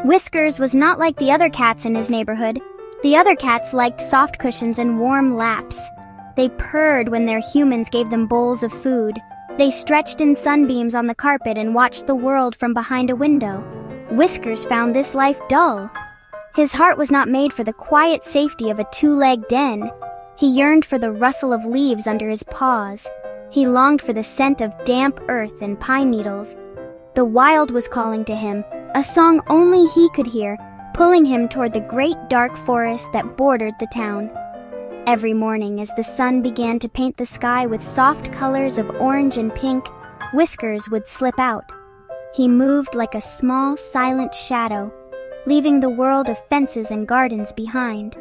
Whiskers was not like the other cats in his neighborhood. The other cats liked soft cushions and warm laps. They purred when their humans gave them bowls of food. They stretched in sunbeams on the carpet and watched the world from behind a window. Whiskers found this life dull. His heart was not made for the quiet safety of a two-legged den. He yearned for the rustle of leaves under his paws. He longed for the scent of damp earth and pine needles. The wild was calling to him, a song only he could hear, pulling him toward the great dark forest that bordered the town. Every morning, as the sun began to paint the sky with soft colors of orange and pink, Whiskers would slip out. He moved like a small, silent shadow, leaving the world of fences and gardens behind.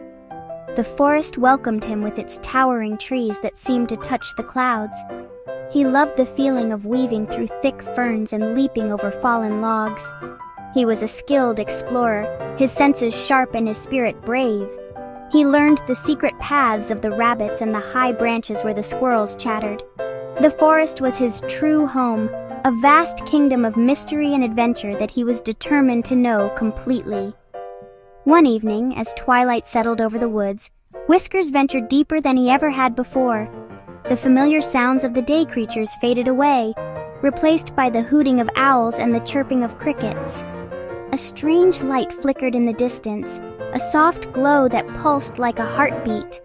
The forest welcomed him with its towering trees that seemed to touch the clouds. He loved the feeling of weaving through thick ferns and leaping over fallen logs. He was a skilled explorer, his senses sharp and his spirit brave. He learned the secret paths of the rabbits and the high branches where the squirrels chattered. The forest was his true home, a vast kingdom of mystery and adventure that he was determined to know completely. One evening, as twilight settled over the woods, Whiskers ventured deeper than he ever had before. The familiar sounds of the day creatures faded away, replaced by the hooting of owls and the chirping of crickets. A strange light flickered in the distance, a soft glow that pulsed like a heartbeat.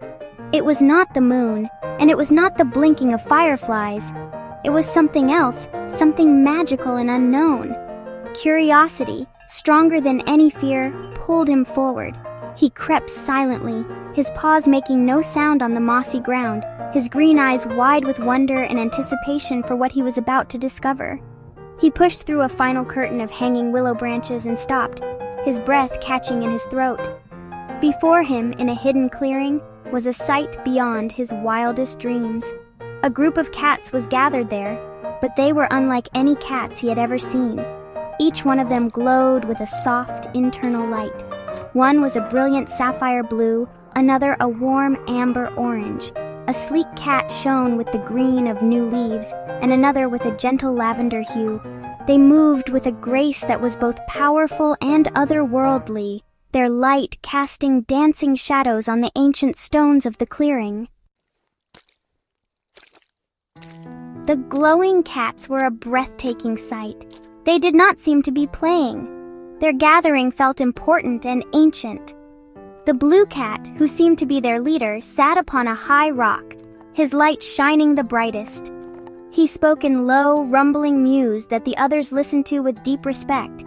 It was not the moon, and it was not the blinking of fireflies. It was something else, something magical and unknown. Curiosity, stronger than any fear, pulled him forward. He crept silently, his paws making no sound on the mossy ground, his green eyes wide with wonder and anticipation for what he was about to discover. He pushed through a final curtain of hanging willow branches and stopped, his breath catching in his throat. Before him, in a hidden clearing, was a sight beyond his wildest dreams. A group of cats was gathered there, but they were unlike any cats he had ever seen. Each one of them glowed with a soft, internal light. One was a brilliant sapphire blue, another a warm amber orange. A sleek cat shone with the green of new leaves, and another with a gentle lavender hue. They moved with a grace that was both powerful and otherworldly, their light casting dancing shadows on the ancient stones of the clearing. The glowing cats were a breathtaking sight. They did not seem to be playing. Their gathering felt important and ancient. The blue cat, who seemed to be their leader, sat upon a high rock, his light shining the brightest. He spoke in low, rumbling mews that the others listened to with deep respect.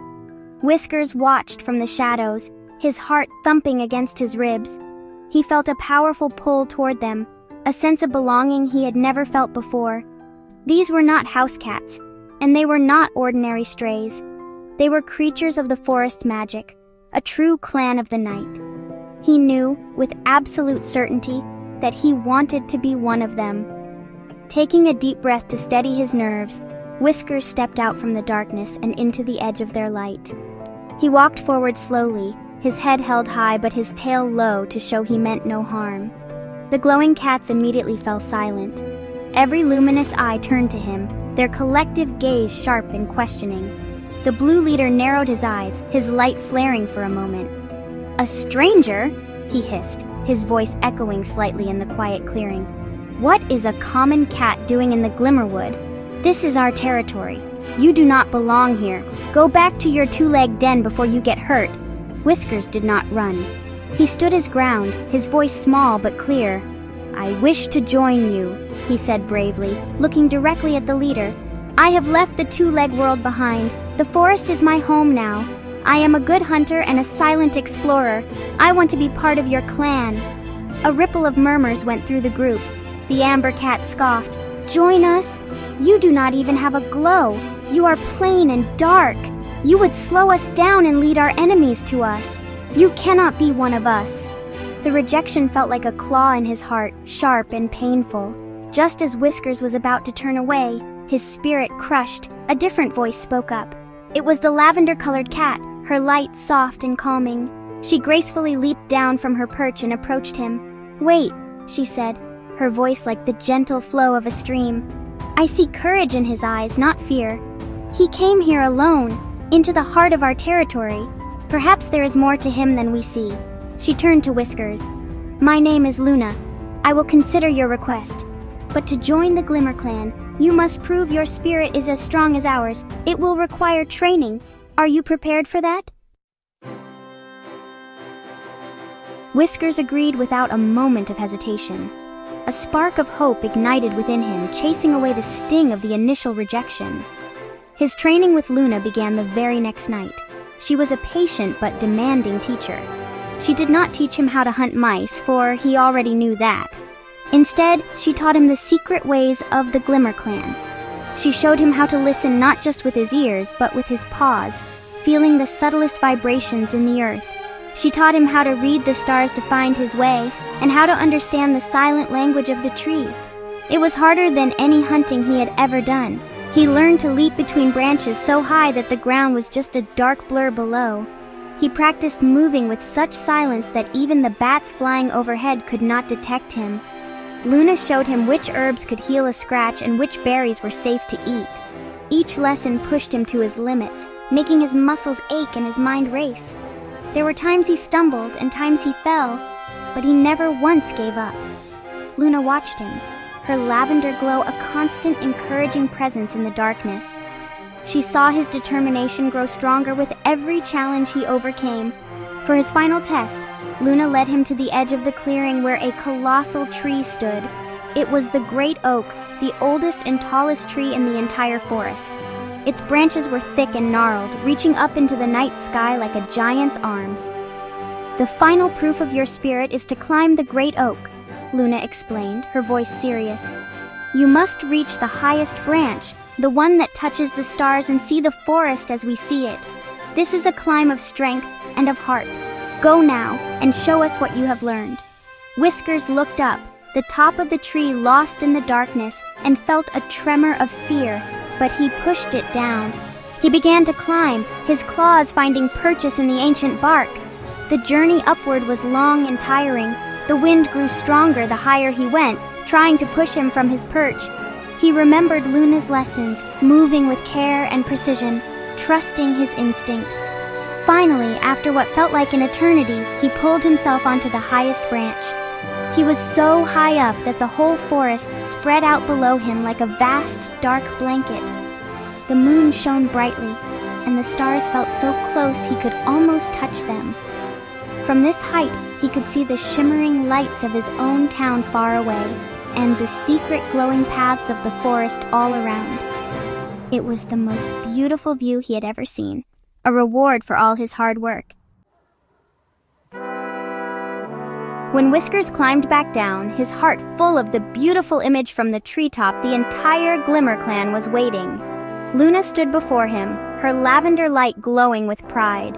Whiskers watched from the shadows, his heart thumping against his ribs. He felt a powerful pull toward them, a sense of belonging he had never felt before. These were not house cats, and they were not ordinary strays. They were creatures of the forest magic, a true clan of the night. He knew, with absolute certainty, that he wanted to be one of them. Taking a deep breath to steady his nerves, Whiskers stepped out from the darkness and into the edge of their light. He walked forward slowly, his head held high but his tail low to show he meant no harm. The glowing cats immediately fell silent. Every luminous eye turned to him, their collective gaze sharp and questioning. The blue leader narrowed his eyes, his light flaring for a moment. "A stranger?" he hissed, his voice echoing slightly in the quiet clearing. "What is a common cat doing in the Glimmerwood? This is our territory. You do not belong here. Go back to your two-legged den before you get hurt." Whiskers did not run. He stood his ground, his voice small but clear. "I wish to join you," he said bravely, looking directly at the leader. "I have left the two-leg world behind. The forest is my home now. I am a good hunter and a silent explorer. I want to be part of your clan." A ripple of murmurs went through the group. The amber cat scoffed. "Join us? You do not even have a glow. You are plain and dark. You would slow us down and lead our enemies to us. You cannot be one of us." The rejection felt like a claw in his heart, sharp and painful. Just as Whiskers was about to turn away, his spirit crushed, a different voice spoke up. It was the lavender-colored cat, her light soft and calming. She gracefully leaped down from her perch and approached him. "Wait," she said, her voice like the gentle flow of a stream. "I see courage in his eyes, not fear. He came here alone, into the heart of our territory." Perhaps there is more to him than we see. She turned to Whiskers. My name is Luna. I will consider your request. But to join the Glimmer Clan, you must prove your spirit is as strong as ours. It will require training. Are you prepared for that? Whiskers agreed without a moment of hesitation. A spark of hope ignited within him, chasing away the sting of the initial rejection. His training with Luna began the very next night. She was a patient but demanding teacher. She did not teach him how to hunt mice, for he already knew that. Instead, she taught him the secret ways of the Glimmer Clan. She showed him how to listen not just with his ears, but with his paws, feeling the subtlest vibrations in the earth. She taught him how to read the stars to find his way, and how to understand the silent language of the trees. It was harder than any hunting he had ever done. He learned to leap between branches so high that the ground was just a dark blur below. He practiced moving with such silence that even the bats flying overhead could not detect him. Luna showed him which herbs could heal a scratch and which berries were safe to eat. Each lesson pushed him to his limits, making his muscles ache and his mind race. There were times he stumbled and times he fell, but he never once gave up. Luna watched him, her lavender glow a constant encouraging presence in the darkness. She saw his determination grow stronger with every challenge he overcame. For his final test, Luna led him to the edge of the clearing where a colossal tree stood. It was the great oak, the oldest and tallest tree in the entire forest. Its branches were thick and gnarled, reaching up into the night sky like a giant's arms. The final proof of your spirit is to climb the great oak, Luna explained, her voice serious. You must reach the highest branch, the one that touches the stars, and see the forest as we see it. This is a climb of strength and of heart. Go now and show us what you have learned. Whiskers looked up, the top of the tree lost in the darkness, and felt a tremor of fear, but he pushed it down. He began to climb, his claws finding purchase in the ancient bark. The journey upward was long and tiring. The wind grew stronger the higher he went, trying to push him from his perch. He remembered Luna's lessons, moving with care and precision, trusting his instincts. Finally, after what felt like an eternity, he pulled himself onto the highest branch. He was so high up that the whole forest spread out below him like a vast, dark blanket. The moon shone brightly, and the stars felt so close he could almost touch them. From this height, he could see the shimmering lights of his own town far away, and the secret glowing paths of the forest all around. It was the most beautiful view he had ever seen, a reward for all his hard work. When Whiskers climbed back down, his heart full of the beautiful image from the treetop, the entire Glimmer Clan was waiting. Luna stood before him, her lavender light glowing with pride.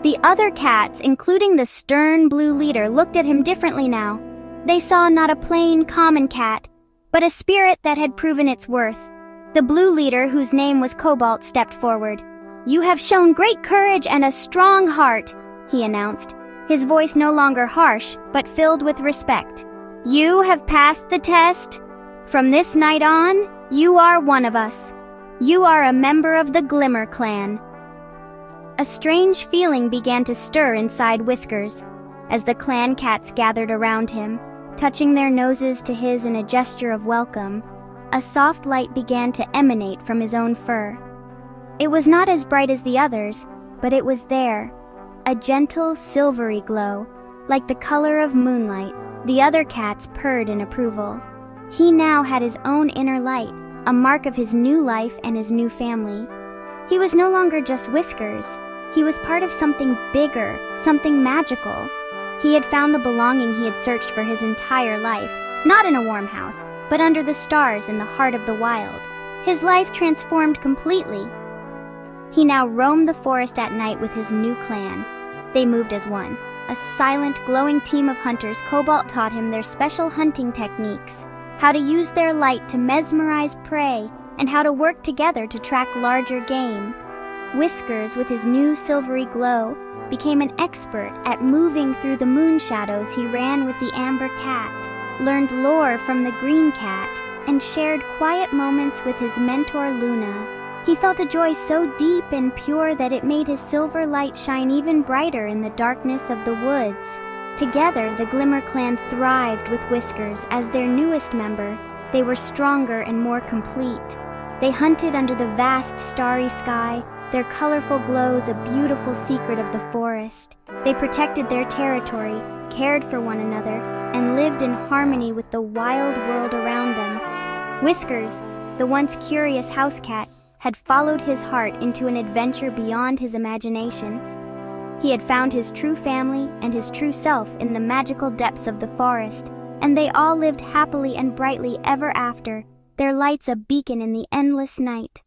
The other cats, including the stern blue leader, looked at him differently now. They saw not a plain, common cat, but a spirit that had proven its worth. The blue leader, whose name was Cobalt, stepped forward. You have shown great courage and a strong heart, he announced, his voice no longer harsh, but filled with respect. You have passed the test. From this night on, you are one of us. You are a member of the Glimmer Clan. A strange feeling began to stir inside Whiskers as the clan cats gathered around him, touching their noses to his in a gesture of welcome. A soft light began to emanate from his own fur. It was not as bright as the others, but it was there, a gentle silvery glow, like the color of moonlight. The other cats purred in approval. He now had his own inner light, a mark of his new life and his new family. He was no longer just Whiskers. He was part of something bigger, something magical. He had found the belonging he had searched for his entire life, not in a warm house, but under the stars in the heart of the wild. His life transformed completely. He now roamed the forest at night with his new clan. They moved as one, a silent, glowing team of hunters. Cobalt taught him their special hunting techniques, how to use their light to mesmerize prey, and how to work together to track larger game. Whiskers, with his new silvery glow, became an expert at moving through the moon shadows. He ran with the amber cat, learned lore from the green cat, and shared quiet moments with his mentor Luna. He felt a joy so deep and pure that it made his silver light shine even brighter in the darkness of the woods. Together, the Glimmer clan thrived with Whiskers as their newest member. They were stronger and more complete. They hunted under the vast starry sky, their colorful glows a beautiful secret of the forest. They protected their territory, cared for one another, and lived in harmony with the wild world around them. Whiskers, the once curious house cat, had followed his heart into an adventure beyond his imagination. He had found his true family and his true self in the magical depths of the forest, and they all lived happily and brightly ever after, their lights a beacon in the endless night.